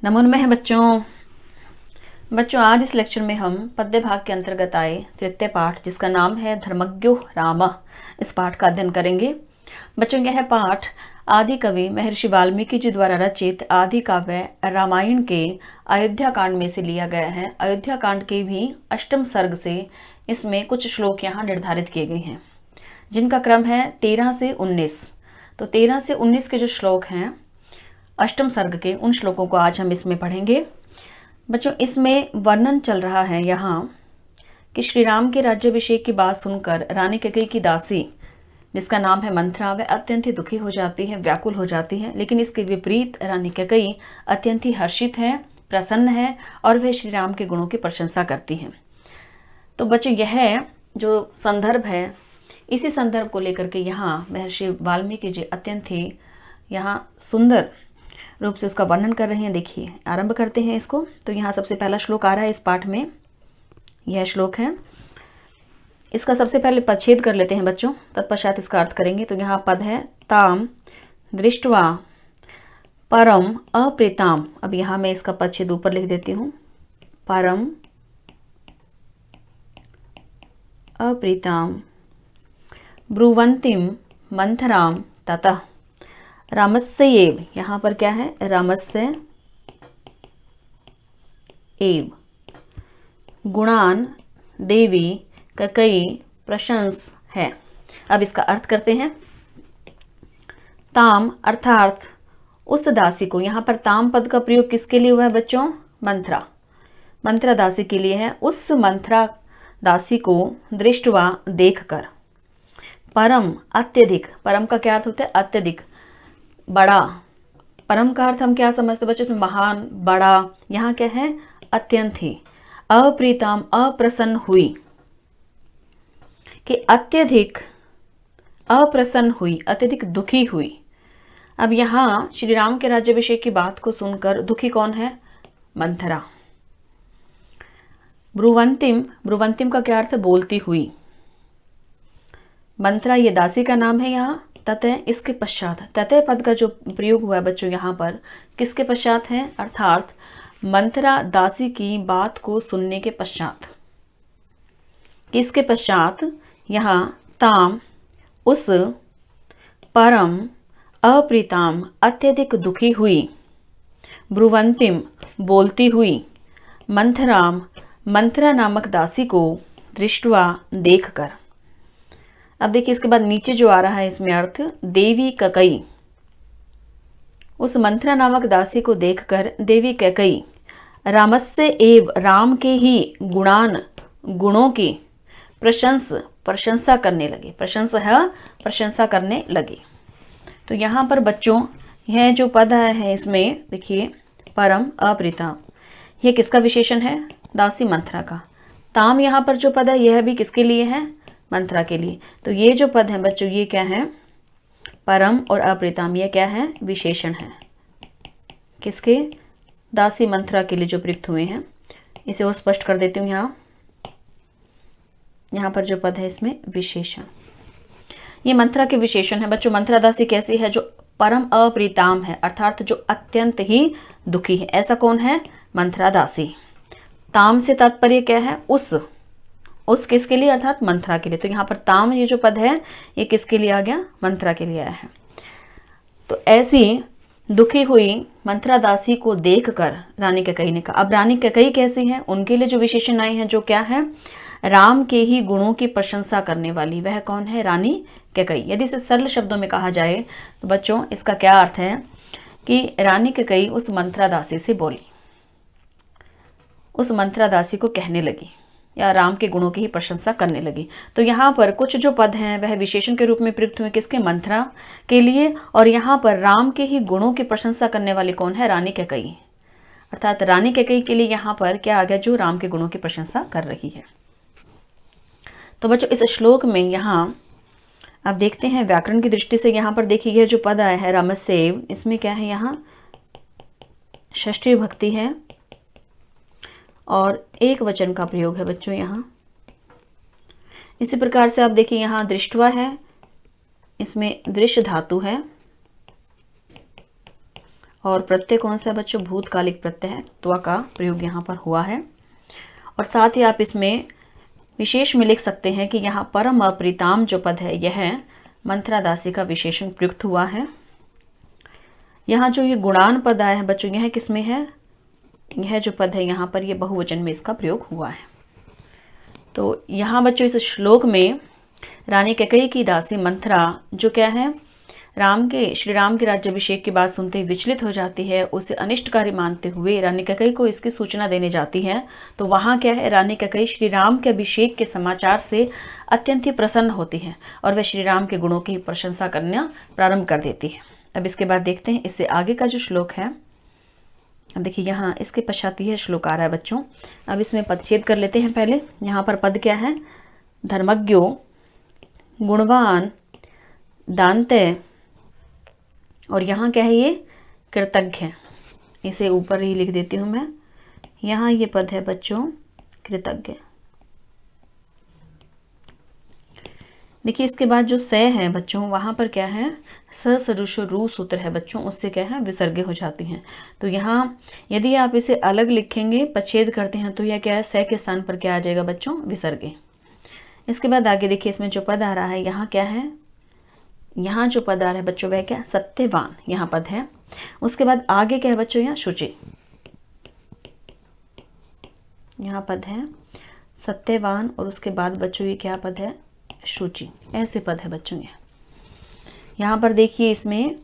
नमो नमः बच्चों। आज इस लेक्चर में हम पद्य भाग के अंतर्गत आए तृतीय पाठ जिसका नाम है धर्मज्ञो रामः, इस पाठ का अध्ययन करेंगे। बच्चों, यह पाठ आदि कवि महर्षि वाल्मीकि जी द्वारा रचित आदि काव्य रामायण के अयोध्या कांड में से लिया गया है। अयोध्या कांड के भी अष्टम सर्ग से इसमें कुछ श्लोक यहाँ निर्धारित किए गए हैं, जिनका क्रम है 13 से 19। तो 13 से 19 के जो श्लोक हैं अष्टम सर्ग के, उन श्लोकों को आज हम इसमें पढ़ेंगे। बच्चों, इसमें वर्णन चल रहा है यहाँ कि श्री राम के राज्याभिषेक की बात सुनकर रानी कैकेयी की दासी जिसका नाम है मंथरा, वह अत्यंत ही दुखी हो जाती है, व्याकुल हो जाती है। लेकिन इसके विपरीत रानी कैकेयी अत्यंत ही हर्षित है, प्रसन्न है और वह श्री राम के गुणों की प्रशंसा करती है। तो बच्चों, यह जो संदर्भ है, इसी संदर्भ को लेकर के यहाँ महर्षि वाल्मीकि जी अत्यंत ही यहाँ सुंदर रूप से उसका वर्णन कर रहे हैं। देखिए, आरंभ करते हैं इसको। तो यहाँ सबसे पहला श्लोक आ रहा है इस पाठ में, यह श्लोक है। इसका सबसे पहले पदच्छेद कर लेते हैं बच्चों, तत्पश्चात इसका अर्थ करेंगे। तो यहाँ पद है ताम दृष्ट्वा परम अप्रीताम। अब यहाँ मैं इसका पदच्छेद ऊपर लिख देती हूँ, परम अप्रीताम ब्रुवंतीम मंथराम ततः रामस्य एव। यहाँ पर क्या है, रामस्य एव गुणान देवी कैकेयी प्रशंस है। अब इसका अर्थ करते हैं। ताम अर्थात उस दासी को, यहाँ पर ताम पद का प्रयोग किसके लिए हुआ है बच्चों, मंथरा, मंथरा दासी के लिए है। उस मंथरा दासी को दृष्टवा देखकर, परम अत्यधिक, परम का क्या अर्थ होता है, अत्यधिक, बड़ा। परम का अर्थ हम क्या समझते बच्चों, इसमें महान, बड़ा। यहाँ क्या है, अत्यंत ही। अप्रीतम अप्रसन्न हुई, कि अत्यधिक अप्रसन्न हुई, अत्यधिक दुखी हुई। अब यहाँ श्री राम के राज्याभिषेक की बात को सुनकर दुखी कौन है, मंथरा। ब्रुवंतिम, ब्रुवंतिम का क्या अर्थ है, बोलती हुई। मंथरा ये दासी का नाम है यहाँ। ततः, इसके पश्चात, ततः पद का जो प्रयोग हुआ है बच्चों यहाँ पर किसके पश्चात है, अर्थात मंथरा दासी की बात को सुनने के पश्चात। किसके पश्चात, यहाँ ताम उस परम अप्रीताम अत्यधिक दुखी हुई, ब्रुवंतिम बोलती हुई, मंथराम मंथरा नामक दासी को दृष्टवा देखकर। अब देखिए इसके बाद नीचे जो आ रहा है इसमें अर्थ, देवी कैकेयी, उस मंथरा नामक दासी को देखकर देवी कैकेयी रामस्य एव, राम के ही गुणान, गुणों की प्रशंसा करने लगे। प्रशंसा है, प्रशंसा करने लगी। तो यहाँ पर बच्चों यह जो पद है इसमें देखिए, परम अप्रीतम, यह किसका विशेषण है, दासी मंथरा का। ताम यहाँ पर जो पद है यह भी किसके लिए है, मंथरा के लिए। तो ये जो पद है बच्चों, ये क्या है, परम और अप्रीतम, ये क्या है, विशेषण है। किसके, दासी मंथरा के लिए जो प्रयुक्त हुए हैं। इसे और स्पष्ट कर देती हूँ। यहाँ पर जो पद है इसमें विशेषण, ये मंथरा के विशेषण है बच्चों। मंथरा दासी कैसी है, जो परम अप्रीतम है, अर्थात जो अत्यंत ही दुखी है। ऐसा कौन है, मंथरा दासी। ताम से तात्पर्य क्या है, उस किसके लिए, अर्थात मंथरा के लिए। तो यहाँ पर ताम ये जो पद है ये किसके लिए आ गया, मंथरा के लिए आया है। तो ऐसी दुखी हुई मंथरा दासी को देखकर रानी कैकेयी ने कहा। अब रानी कैकेयी कैसी है, उनके लिए जो विशेषण आए हैं, जो क्या है, राम के ही गुणों की प्रशंसा करने वाली, वह कौन है, रानी कैकेयी। यदि इसे सरल शब्दों में कहा जाए तो बच्चों इसका क्या अर्थ है कि रानी कैकेयी उस मंथरा दासी से बोली, उस मंथरा दासी को कहने लगी, या राम के गुणों की ही प्रशंसा करने लगी। तो यहाँ पर कुछ जो पद हैं वह विशेषण के रूप में प्रयुक्त हुए किसके, मंथरा के लिए। और यहाँ पर राम के ही गुणों की प्रशंसा करने वाली कौन है, रानी कैकेयी। अर्थात रानी कैकेयी के लिए यहाँ पर क्या आ गया, जो राम के गुणों की प्रशंसा कर रही है। तो बच्चों इस श्लोक में यहाँ अब देखते हैं व्याकरण की दृष्टि से। यहाँ पर देखिए यह जो पद आया है रामस्यैव, इसमें क्या है, यहाँ षष्ठी विभक्ति है और एक वचन का प्रयोग है बच्चों यहाँ। इसी प्रकार से आप देखिए यहाँ दृष्टवा है, इसमें दृश्य धातु है और प्रत्यय कौन सा है बच्चों, भूतकालिक प्रत्यय है, त्व का प्रयोग यहाँ पर हुआ है। और साथ ही आप इसमें विशेष में लिख सकते हैं कि यहाँ परम अप्रीताम जो पद है यह मंत्रा दासी का विशेषण प्रयुक्त हुआ है। यहाँ जो ये गुणान पद आया है बच्चों, यह किस में है, यह जो पद है यहाँ पर ये बहुवचन में इसका प्रयोग हुआ है। तो यहाँ बच्चों इस श्लोक में रानी कैकेयी की दासी मंथरा जो क्या है, श्री राम के राज्याभिषेक की बात सुनते ही विचलित हो जाती है, उसे अनिष्टकारी मानते हुए रानी कैकेयी को इसकी सूचना देने जाती है। तो वहाँ क्या है, रानी कैकेयी श्री राम के अभिषेक के समाचार से अत्यंत ही प्रसन्न होती है और वह श्री राम के गुणों की प्रशंसा करना प्रारंभ कर देती है। अब इसके बाद देखते हैं इससे आगे का जो श्लोक है। अब देखिए यहाँ इसके पश्चात यह श्लोक आ रहा है बच्चों। अब इसमें पदच्छेद कर लेते हैं पहले। यहाँ पर पद क्या है, धर्मज्ञो, गुणवान, दान्ते, और यहाँ क्या है ये कृतज्ञ है। इसे ऊपर ही लिख देती हूँ मैं। यहाँ ये पद है बच्चों कृतज्ञ। देखिए इसके बाद जो स है बच्चों, वहाँ पर क्या है, स सरुष रू सूत्र है बच्चों, उससे क्या है विसर्गे हो जाती हैं। तो यहाँ यदि आप इसे अलग लिखेंगे, पच्छेद करते हैं, तो यह क्या है, स के स्थान पर क्या आ जाएगा बच्चों, विसर्गे। इसके बाद आगे देखिए इसमें जो पद आ रहा है, यहाँ क्या है, यहाँ जो पद आ रहा है बच्चों वह क्या, सत्यवान, यहाँ पद है। उसके बाद आगे क्या है बच्चों, यहाँ शुचि, यहाँ पद है सत्यवान, और उसके बाद बच्चों ये क्या पद है, शुचि, ऐसे पद है बच्चों। यहाँ पर देखिए इसमें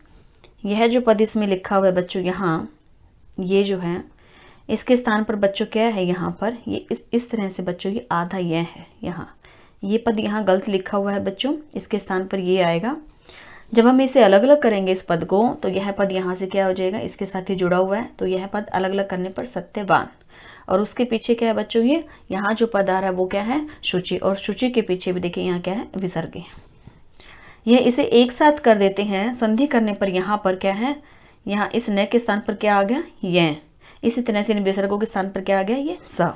यह जो पद इसमें लिखा हुआ है बच्चों, यहाँ ये जो है इसके स्थान पर बच्चों क्या है, यहाँ पर ये इस तरह से बच्चों ये आधा यह है, यहाँ ये पद यहाँ गलत लिखा हुआ है बच्चों, इसके स्थान पर ये आएगा। जब हम इसे अलग अलग करेंगे इस पद को, तो यह पद यहाँ से क्या हो जाएगा, इसके साथ ही जुड़ा हुआ है, तो यह पद अलग अलग करने पर सत्यवान, और उसके पीछे क्या है बच्चों, ये यहाँ जो पद आ रहा है वो क्या है, शुचि, और शुचि के पीछे भी देखिए यहाँ क्या है, विसर्गे। यह इसे एक साथ कर देते हैं, संधि करने पर यहाँ पर क्या है, यहाँ इस न के स्थान पर क्या आ गया, यह। इसी तरह से इन विसर्गों के स्थान पर क्या आ गया, ये स।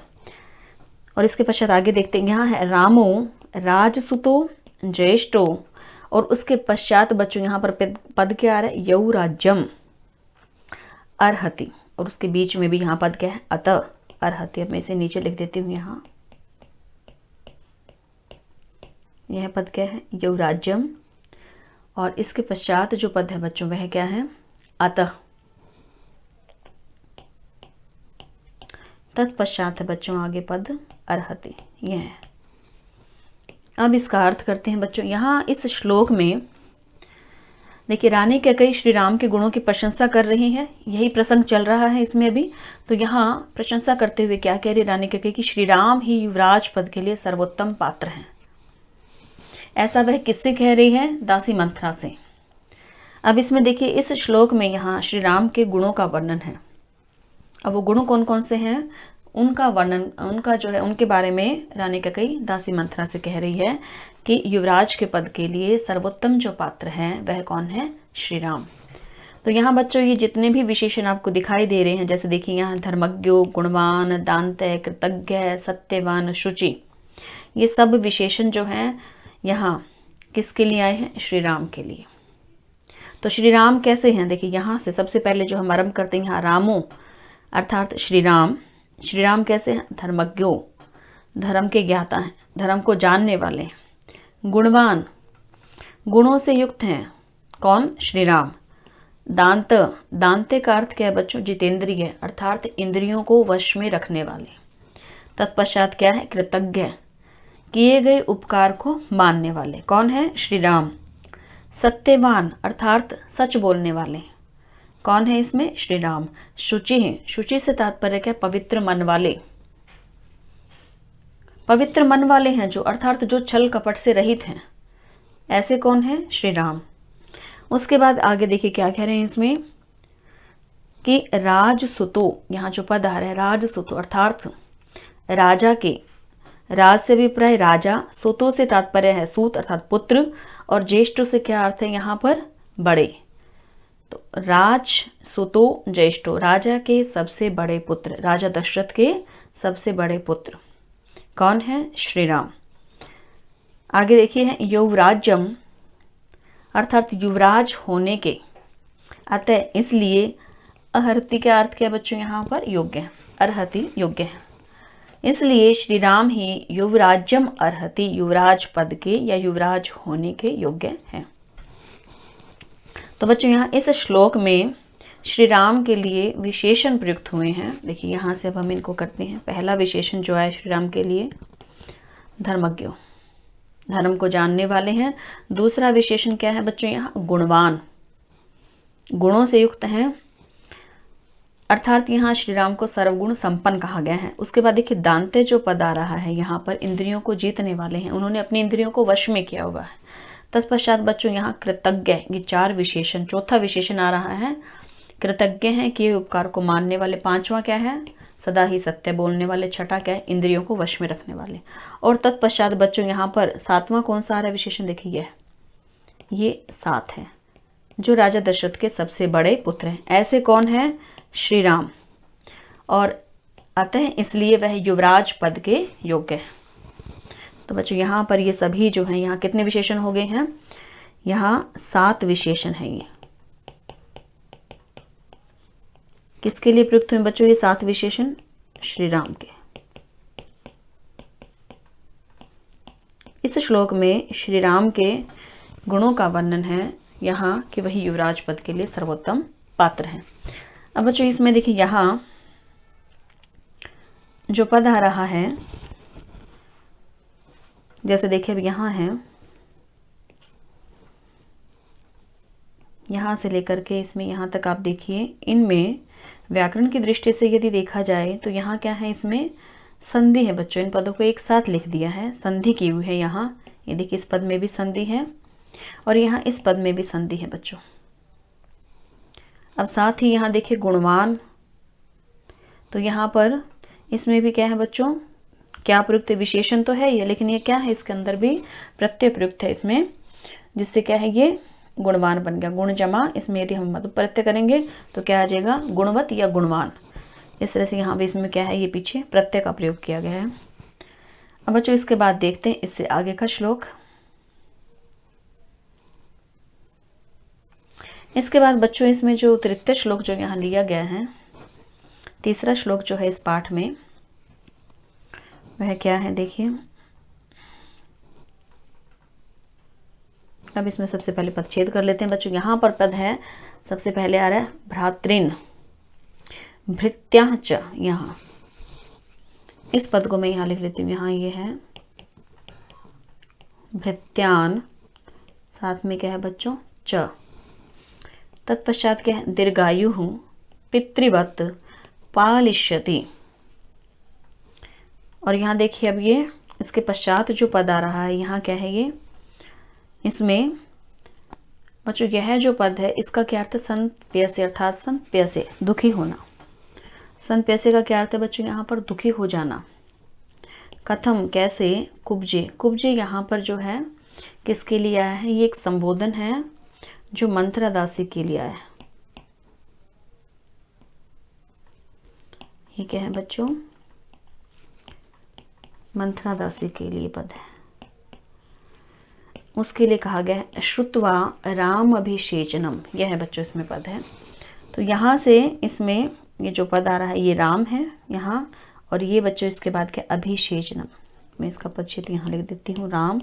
और इसके पश्चात आगे देखते हैं, यहाँ है रामो, राजसुतो, ज्येष्ठो, और उसके पश्चात बच्चों यहाँ पर पद क्या आ रहा है, यौ राज्यम अर्हति, और उसके बीच में भी यहाँ पद क्या है, अतः अर्हति। अब मैं इसे नीचे लिख देती हूँ, यहाँ यह पद क्या है, यौ राज्यम, और इसके पश्चात जो पद है बच्चों वह क्या है, अतः। तत्पश्चात है बच्चों आगे पद अर्हति, यह है। अब इसका अर्थ करते हैं बच्चों। यहाँ इस श्लोक में देखिए रानी कैकेयी श्री राम के गुणों की प्रशंसा कर रही है, यही प्रसंग चल रहा है इसमें भी। तो यहाँ प्रशंसा करते हुए क्या कह रही है रानी कैकेयी कि श्री राम ही युवराज पद के लिए सर्वोत्तम पात्र हैं। ऐसा वह किससे कह रही है, दासी मंथरा से। अब इसमें देखिए इस श्लोक में यहाँ श्री राम के गुणों का वर्णन है। अब वो गुण कौन कौन से हैं, उनका वर्णन, उनका जो है उनके बारे में रानी कैकेयी दासी मंथरा से कह रही है कि युवराज के पद के लिए सर्वोत्तम जो पात्र है वह कौन है, श्री राम। तो यहाँ बच्चों ये जितने भी विशेषण आपको दिखाई दे रहे हैं, जैसे देखिए यहाँ धर्मज्ञो, गुणवान, दान्ते, कृतज्ञ, सत्यवान, शुचि, ये सब विशेषण जो हैं यहाँ किसके लिए आए हैं, श्री राम के लिए। तो श्री राम कैसे हैं, देखिए यहाँ से सबसे पहले जो हम आरंभ करते हैं, यहाँ रामो अर्थात श्री राम। श्री राम कैसे हैं, धर्मज्ञो, धर्म के ज्ञाता हैं, धर्म को जानने वाले हैं। गुणवान, गुणों से युक्त हैं, कौन, श्री राम। दांत, दांते का अर्थ क्या है बच्चों, जितेंद्रिय, अर्थात इंद्रियों को वश में रखने वाले। तत्पश्चात क्या है, कृतज्ञ, किए गए उपकार को मानने वाले, कौन है, श्री राम। सत्यवान अर्थात सच बोलने वाले, कौन है इसमें, श्री राम। शुचि है, शुचि से तात्पर्य क्या, पवित्र मन वाले, पवित्र मन वाले हैं जो, अर्थात जो छल कपट से रहित हैं, ऐसे कौन है, श्री राम। उसके बाद आगे देखिए क्या कह रहे हैं इसमें कि राजसुतो, यहाँ जो पद आ रहा है राजसुतो अर्थात राजा के, राज से भी प्राय राजा, सुतो से तात्पर्य है सूत अर्थात पुत्र, और ज्येष्ठ से क्या अर्थ है यहाँ पर, बड़े। तो राज सुतो ज्येष्ठो, राजा के सबसे बड़े पुत्र, राजा दशरथ के सबसे बड़े पुत्र, कौन है, श्री राम। आगे देखिए है युवराज्यम अर्थात युवराज होने के, अतः इसलिए अर्हति का अर्थ क्या बच्चों यहाँ पर? योग्य है, अर्हति योग्य है। इसलिए श्री राम ही युवराज्यम अर्हति, युवराज पद के या युवराज होने के योग्य हैं। तो बच्चों यहाँ इस श्लोक में श्री राम के लिए विशेषण प्रयुक्त हुए हैं। देखिए यहाँ से अब हम इनको करते हैं। पहला विशेषण जो है श्री राम के लिए धर्मज्ञ, धर्म को जानने वाले हैं। दूसरा विशेषण क्या है बच्चों? यहाँ गुणवान, गुणों से युक्त हैं, अर्थात यहाँ श्री राम को सर्वगुण संपन्न कहा गया है। उसके बाद देखिए दांते जो पद आ रहा है यहाँ पर, इंद्रियों को जीतने वाले हैं, उन्होंने अपनी इंद्रियों को वश में किया हुआ है। तत्पश्चात बच्चों यहाँ कृतज्ञ, ये 4 विशेषण, चौथा विशेषण आ रहा है कृतज्ञ हैं, किए उपकार को मानने वाले। 5वां क्या है? सदा ही सत्य बोलने वाले। 6ठा क्या है? इंद्रियों को वश में रखने वाले। और तत्पश्चात बच्चों यहाँ पर 7वां कौन सा आ रहा है विशेषण? देखिए ये 7 है, जो राजा दशरथ के सबसे बड़े पुत्र हैं। ऐसे कौन है? श्री राम। और अतः इसलिए वह युवराज पद के योग्य है। तो बच्चों यहाँ पर ये सभी जो हैं, यहाँ कितने विशेषण हो गए हैं? यहाँ 7 विशेषण हैं। ये किसके लिए प्रयुक्त हुए बच्चों ये 7 विशेषण? श्री राम के। इस श्लोक में श्री राम के गुणों का वर्णन है यहाँ कि वही युवराज पद के लिए सर्वोत्तम पात्र हैं। अब बच्चों इसमें देखिए यहाँ जो पद आ रहा है, जैसे देखिए अब यहाँ है, यहाँ से लेकर के इसमें यहाँ तक आप देखिए, इनमें व्याकरण की दृष्टि से यदि देखा जाए तो यहाँ क्या है? इसमें संधि है बच्चों। इन पदों को एक साथ लिख दिया है, संधि की हुई है यहाँ। ये देखिए इस पद में भी संधि है और यहाँ इस पद में भी संधि है बच्चों। अब साथ ही यहाँ देखिए गुणवान, तो यहाँ पर इसमें भी क्या है बच्चों? क्या प्रयुक्त? विशेषण तो है ये, लेकिन ये क्या है? इसके अंदर भी प्रत्यय प्रयुक्त है इसमें, जिससे क्या है? ये गुणवान बन गया। गुण जमा इसमें यदि हम मतलब प्रत्यय करेंगे तो क्या आ जाएगा? गुणवत या गुणवान। इस तरह से यहाँ भी इसमें क्या है? ये पीछे प्रत्यय का प्रयोग किया गया है। अब बच्चों इसके बाद देखते हैं इससे आगे का श्लोक। इसके बाद बच्चों इसमें जो तृतीय श्लोक जो यहाँ लिया गया है, तीसरा श्लोक जो है इस पाठ में, वह क्या है? देखिए अब इसमें सबसे पहले पदच्छेद कर लेते हैं बच्चों। यहाँ पर पद है, सबसे पहले आ रहा है भ्रातृन भृत्याच। यहाँ इस पद को मैं यहाँ लिख लेती हूँ। यहाँ ये है भृत्यान, साथ में क्या है बच्चों? च। तत्पश्चात क्या है? दीर्घायु पितृवत पालिष्यति। और यहाँ देखिए अब ये इसके पश्चात जो पद आ रहा है यहाँ क्या है? ये इसमें बच्चों यह जो पद है इसका क्या अर्थ है? संप्यसे, अर्थात संप्यसे दुखी होना। संप्यसे का क्या अर्थ है बच्चों? यहाँ पर दुखी हो जाना। कथम कैसे? कुब्जे, कुब्जे यहाँ पर जो है किसके लिए आया है? ये एक संबोधन है जो मंत्रा दासी के लिए आया है। ये क्या है बच्चों? मंत्रा दासी के लिए पद है। उसके लिए कहा गया है श्रुत्वा राम अभिषेचनम, यह है बच्चों इसमें पद है। तो यहाँ से इसमें ये जो पद आ रहा है ये राम है यहाँ, और ये बच्चों इसके बाद क्या? अभिषेचनम। मैं इसका पदच्छेद यहाँ लिख देती हूँ, राम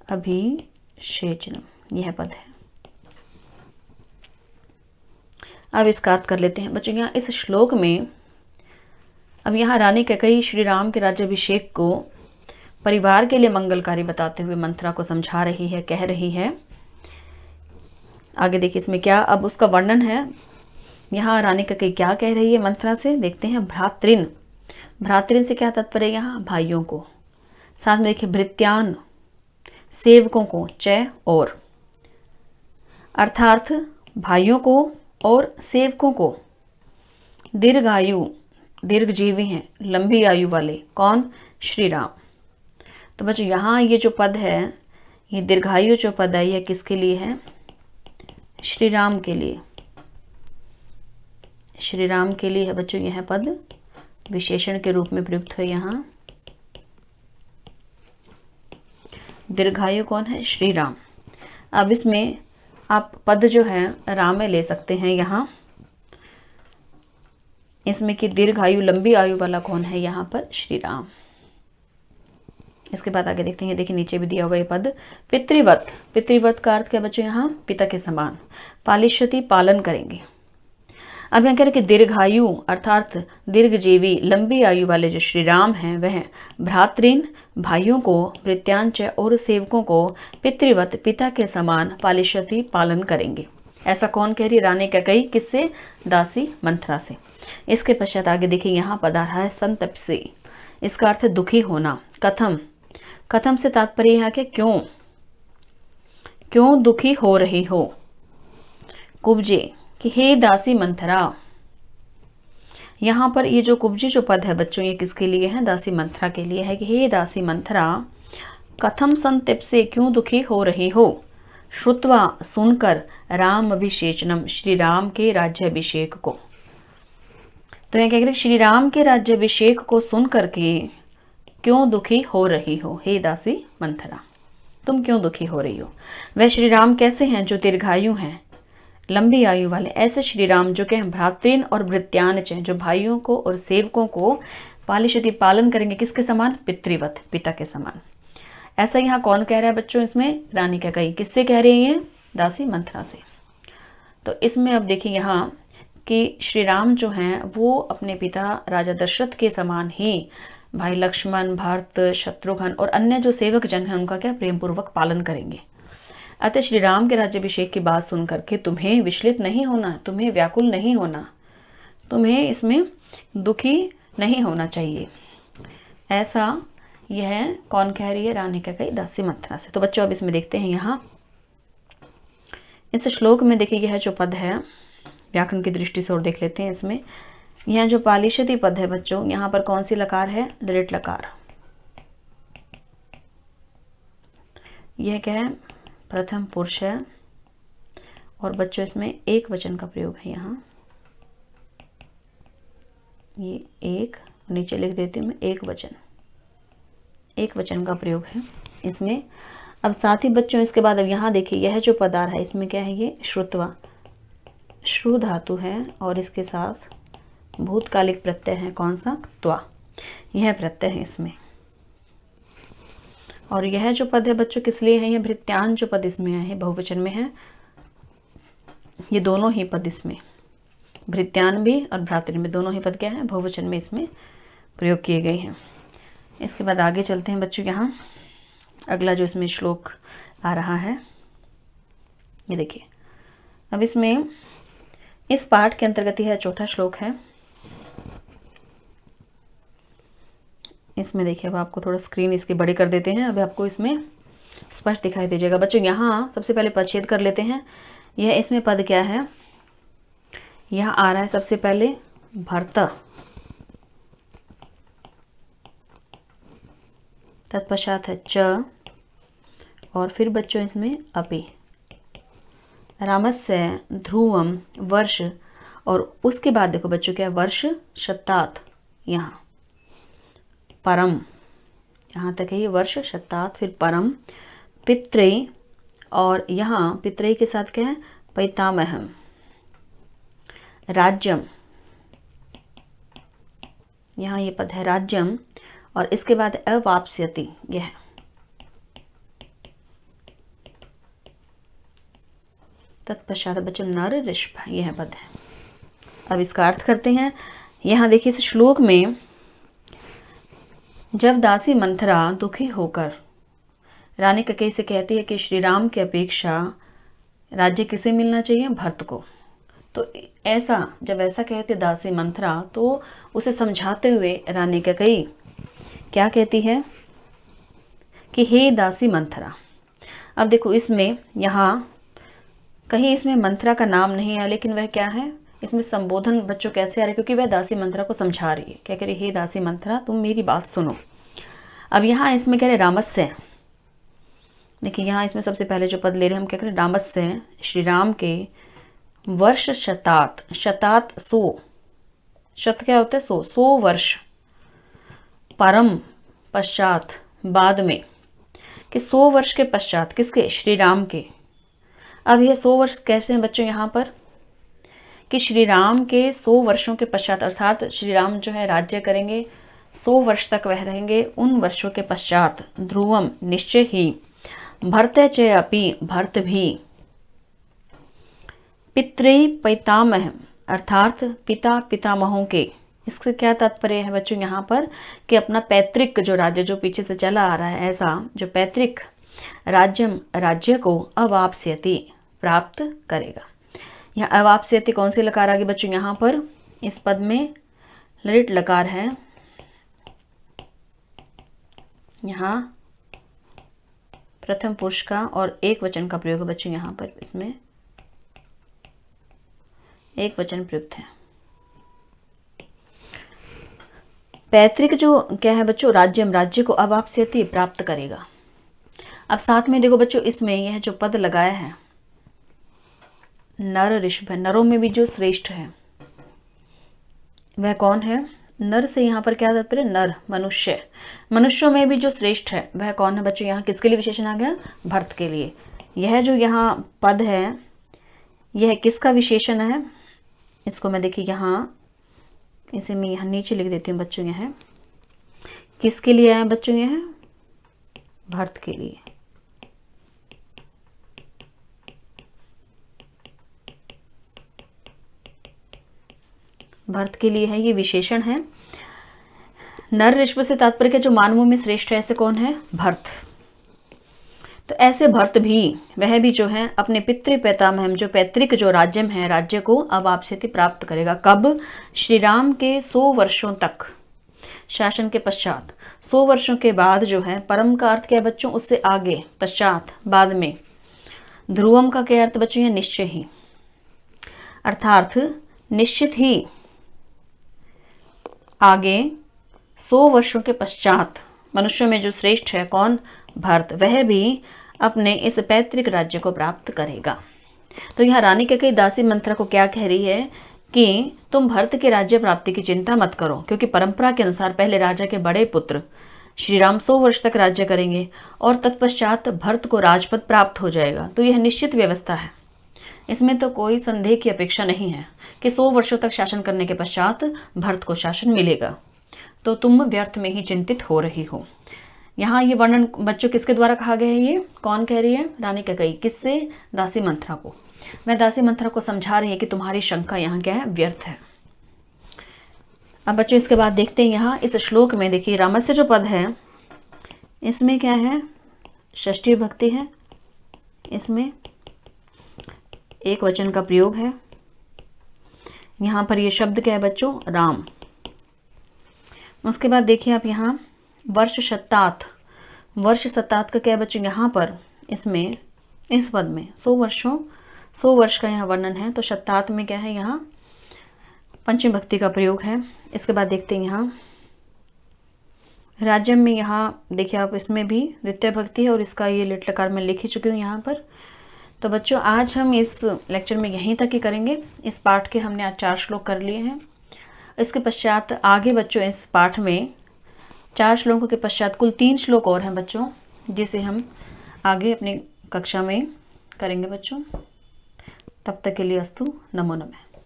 अभिषेचनम, यह पद है। अब इसका अर्थ कर लेते हैं बच्चों। यहाँ इस श्लोक में अब यहाँ रानी कैकेयी श्री राम के राज्याभिषेक को परिवार के लिए मंगलकारी बताते हुए मंत्रा को समझा रही है, कह रही है। आगे देखिए इसमें क्या अब उसका वर्णन है। यहाँ रानी कैकेयी क्या कह रही है मंत्रा से, देखते हैं। भ्रातृन, भ्रातृन से क्या तात्पर्य है? यहाँ भाइयों को। साथ में देखिए भृत्यान, सेवकों को, च और, अर्थात भाइयों को और सेवकों को। दीर्घायु, दीर्घजीवी हैं, लंबी आयु वाले। कौन? श्री राम। तो बच्चों यहाँ ये जो पद है, ये दीर्घायु जो पद है यह किसके लिए है? श्री राम के लिए। श्री राम के लिए है बच्चों यह पद, विशेषण के रूप में प्रयुक्त है यहाँ। दीर्घायु कौन है? श्री राम। अब इसमें आप पद जो है राम में ले सकते हैं यहाँ। इसमें कि दीर्घायु लंबी आयु वाला कौन है, यहाँ पर श्री राम। इसके बाद आगे देखते हैं, देखिए नीचे भी दिया हुआ ये पद पितृवत। पितृवत का अर्थ क्या बच्चों, यहाँ पिता के समान। पालिष्यति पालन करेंगे। अब यहाँ कह रहे कि दीर्घायु अर्थात दीर्घजीवी लंबी आयु वाले जो श्री राम हैं वह भ्रातृन भाइयों को, भृत्यांच और सेवकों को पितृवत पिता के समान पालिष्यति पालन करेंगे। ऐसा कौन कह रही, रानी कैकेयी। किससे, दासी मंथरा से। इसके पश्चात आगे देखिए यहाँ पद आ रहा है संतप्सी। इसका अर्थ है दुखी होना। कथम, कथम से तात्पर्य यहाँ के क्यों, क्यों दुखी हो रही हो। कुब्जे कि हे दासी मंथरा। यहाँ पर ये जो कुब्जे जो पद है बच्चों, ये किसके लिए है, दासी मंथरा के लिए है कि हे दासी मंथरा कथम संतप्से क्यों दुखी हो रही हो। श्रुत्वा सुनकर राम अभिषेचनम श्री राम के राज्याभिषेक को। तो यहाँ क्या कह रहे, श्री राम के राज्याभिषेक को सुन करके क्यों दुखी हो रही हो, हे दासी मंथरा तुम क्यों दुखी हो रही हो। वह श्री राम कैसे हैं, जो दीर्घायु हैं लंबी आयु वाले। ऐसे श्री राम जो कि भ्रातृन और भृत्यानच हैं, जो भाइयों को और सेवकों को पालिष्यति पालन करेंगे, किसके समान, पितृवत पिता के समान। ऐसा यहाँ कौन कह रहा है बच्चों, इसमें रानी कैकेयी। किससे कह रही है, दासी मंथरा से। तो इसमें अब देखिए यहाँ कि श्री राम जो हैं वो अपने पिता राजा दशरथ के समान ही भाई लक्ष्मण, भरत, शत्रुघ्न और अन्य जो सेवक जन हैं उनका क्या प्रेम पूर्वक पालन करेंगे। अतः श्री राम के राज्याभिषेक की बात सुन करके तुम्हें विचलित नहीं होना, तुम्हें व्याकुल नहीं होना, तुम्हें इसमें दुखी नहीं होना चाहिए। ऐसा यह कौन कह रही है, रानी कैकेयी दासी मंथरा से। तो बच्चों अब इसमें देखते हैं यहाँ इस श्लोक में देखिए यह जो पद है व्याकरण की दृष्टि से और देख लेते हैं। इसमें यह जो पालिष्यति पद है बच्चों, यहाँ पर कौन सी लकार है, ललित लकार। यह क्या है, प्रथम पुरुष है और बच्चों इसमें एक वचन का प्रयोग है। यहाँ ये एक, नीचे लिख देती हूँ मैं, एक वचन का प्रयोग है इसमें। अब साथ ही बच्चों इसके बाद अब यहाँ देखिए यह जो पद आ रहा है इसमें क्या है, ये श्रुत्वा, श्रु धातु है और इसके साथ भूतकालिक प्रत्यय है, कौन सा, त्वा, यह प्रत्यय है इसमें। और यह जो पद है बच्चों किस लिए है, यह भृत्यान जो पद इसमें है बहुवचन में है। ये दोनों ही पद इसमें, भृत्यान भी और भ्रातृ में, दोनों ही पद क्या है, बहुवचन में इसमें प्रयोग किए गए हैं। इसके बाद आगे चलते हैं बच्चों, यहाँ अगला जो इसमें श्लोक आ रहा है ये देखिए। अब इसमें इस पाठ के अंतर्गत यह चौथा श्लोक है। इसमें देखिए अब आपको थोड़ा स्क्रीन इसकी बड़ी कर देते हैं, अब आपको इसमें स्पष्ट दिखाई दीजिएगा बच्चों। यहाँ सबसे पहले पदच्छेद कर लेते हैं। यह इसमें पद क्या है, यहाँ आ रहा है सबसे पहले भर्ता, तत्पश्चात है च और फिर बच्चों इसमें अपि, रामस्य ध्रुवम वर्ष और उसके बाद देखो बच्चों क्या, वर्ष शतात, यहाँ परम, यहाँ तक है ये वर्ष शतात, फिर परम, पितृ और यहाँ पितृ के साथ क्या है, पैतामहम, राज्यम, यहाँ ये पद है राज्यम और इसके बाद अवाप्स्यति, यह तत्पश्चात बच्चों नर ऋषभ, यह पद है। अब इसका अर्थ करते हैं। यहाँ देखिए इस श्लोक में जब दासी मंथरा दुखी होकर रानी कैकेयी से कहती है कि श्री राम की अपेक्षा राज्य किसे मिलना चाहिए, भरत को, तो ऐसा जब ऐसा कहते दासी मंथरा तो उसे समझाते हुए रानी कैकेयी क्या कहती है कि हे दासी मंथरा। अब देखो इसमें यहाँ कहीं इसमें मंथरा का नाम नहीं है, लेकिन वह क्या है, इसमें संबोधन बच्चों कैसे आ रहे, क्योंकि वह दासी मंथरा को समझा रही है। क्या कह रही, हे दासी मंथरा तुम मेरी बात सुनो। अब यहाँ इसमें कह रहे रामस्य, देखिए यहाँ इसमें सबसे पहले जो पद ले रहे हैं हम क्या करें, रामस्य, श्री राम के, वर्ष शतात, शतात 100, शत क्या होता है 100, 100 वर्ष, परम पश्चात बाद में, कि 100 वर्ष के पश्चात, किसके, श्री राम के। अब ये 100 वर्ष कैसे हैं बच्चों यहाँ पर, कि श्री राम के 100 वर्षों के पश्चात, अर्थात श्री राम जो है राज्य करेंगे, 100 वर्ष तक वह रहेंगे, उन वर्षों के पश्चात ध्रुवम निश्चय ही, भरत च अपि भरत भी, पितृ पैतामह अर्थात पिता पितामहों के, इससे क्या तात्पर्य है बच्चों यहाँ पर, कि अपना पैतृक जो राज्य जो पीछे से चला आ रहा है, ऐसा जो पैतृक राज्यम राज्य को अवाप्स्यति प्राप्त करेगा। यह अवाप्स्यति कौन सी लकार आ गई बच्चों यहाँ पर, इस पद में ललित लकार है, यहाँ प्रथम पुरुष का और एक वचन का प्रयोग है बच्चों, यहाँ पर इसमें एक वचन प्रयुक्त है। पैतृक जो क्या है बच्चों, राज्यम राज्य को अवाप्स्यति प्राप्त करेगा। अब साथ में देखो बच्चों, इसमें यह जो पद लगाया है नर ऋषभ, नरों में भी जो श्रेष्ठ है वह कौन है, नर से यहाँ पर क्या तात्पर्य, नर मनुष्य, मनुष्यों में भी जो श्रेष्ठ है वह कौन है बच्चों, यहाँ किसके लिए विशेषण आ गया, भरत के लिए। यह जो यहाँ पद है यह किसका विशेषण है, इसको मैं देखिए यहाँ, इसे मैं यहाँ नीचे लिख देती हूँ बच्चों, यह किसके लिए आया बच्चों, यह भरत के लिए। भरत के लिए है, ये विशेषण है। नर ऋषभ से तात्पर्य के जो मानवों में श्रेष्ठ है, ऐसे कौन है, भरत। तो ऐसे भरत भी, वह भी जो है अपने पितृ पैतामह जो पैतृक जो राज्यम है, राज्य को अवाप्स्यति प्राप्त करेगा। कब, श्री राम के 100 वर्षों तक शासन के पश्चात, 100 वर्षों के बाद जो है, परम का अर्थ क्या है बच्चों, उससे आगे, पश्चात, बाद में। ध्रुवम का क्या अर्थ बच्चों, यह निश्चय ही, अर्थात निश्चित ही आगे 100 वर्षों के पश्चात मनुष्यों में जो श्रेष्ठ है कौन, भरत, वह भी अपने इस पैतृक राज्य को प्राप्त करेगा। तो यह रानी कैकेयी दासी मंत्रा को क्या कह रही है कि तुम भरत के राज्य प्राप्ति की चिंता मत करो, क्योंकि परंपरा के अनुसार पहले राजा के बड़े पुत्र श्री राम 100 वर्ष तक राज्य करेंगे और तत्पश्चात भरत को राजपद प्राप्त हो जाएगा। तो यह निश्चित व्यवस्था है, इसमें तो कोई संदेह की अपेक्षा नहीं है कि 100 वर्षों तक शासन करने के पश्चात भरत को शासन मिलेगा। तो तुम व्यर्थ में ही चिंतित हो रही हो। यहाँ ये वर्णन बच्चों किसके द्वारा कहा गया है, ये कौन कह रही है, रानी कैकेयी, किससे, दासी मंत्रा को। मैं दासी मंत्रा को समझा रही है कि तुम्हारी शंका यहाँ क्या है, व्यर्थ है। अब बच्चों इसके बाद देखते हैं यहाँ इस श्लोक में, देखिए रामस्य जो पद है इसमें क्या है, षष्ठी भक्ति है, इसमें एक वचन का प्रयोग है। यहाँ पर ये शब्द क्या है बच्चों, राम। उसके बाद देखिए आप यहाँ वर्ष शतात, वर्ष शतात का क्या है बच्चों, यहाँ पर इसमें इस पद में 100 वर्ष का यहाँ वर्णन है। तो शतात में क्या है, यहाँ पंचमी भक्ति का प्रयोग है। इसके बाद देखते हैं यहाँ राज्यम में, यहाँ देखिए आप इसमें भी द्वितीय भक्ति है और इसका ये लिट लकार में लिख ही चुकी हूँ यहाँ पर। तो बच्चों आज हम इस लेक्चर में यहीं तक ही करेंगे। इस पाठ के हमने आज 4 श्लोक कर लिए हैं। इसके पश्चात आगे बच्चों इस पाठ में 4 श्लोकों के पश्चात कुल 3 श्लोक और हैं बच्चों, जिसे हम आगे अपनी कक्षा में करेंगे बच्चों। तब तक के लिए अस्तु, नमो नमः।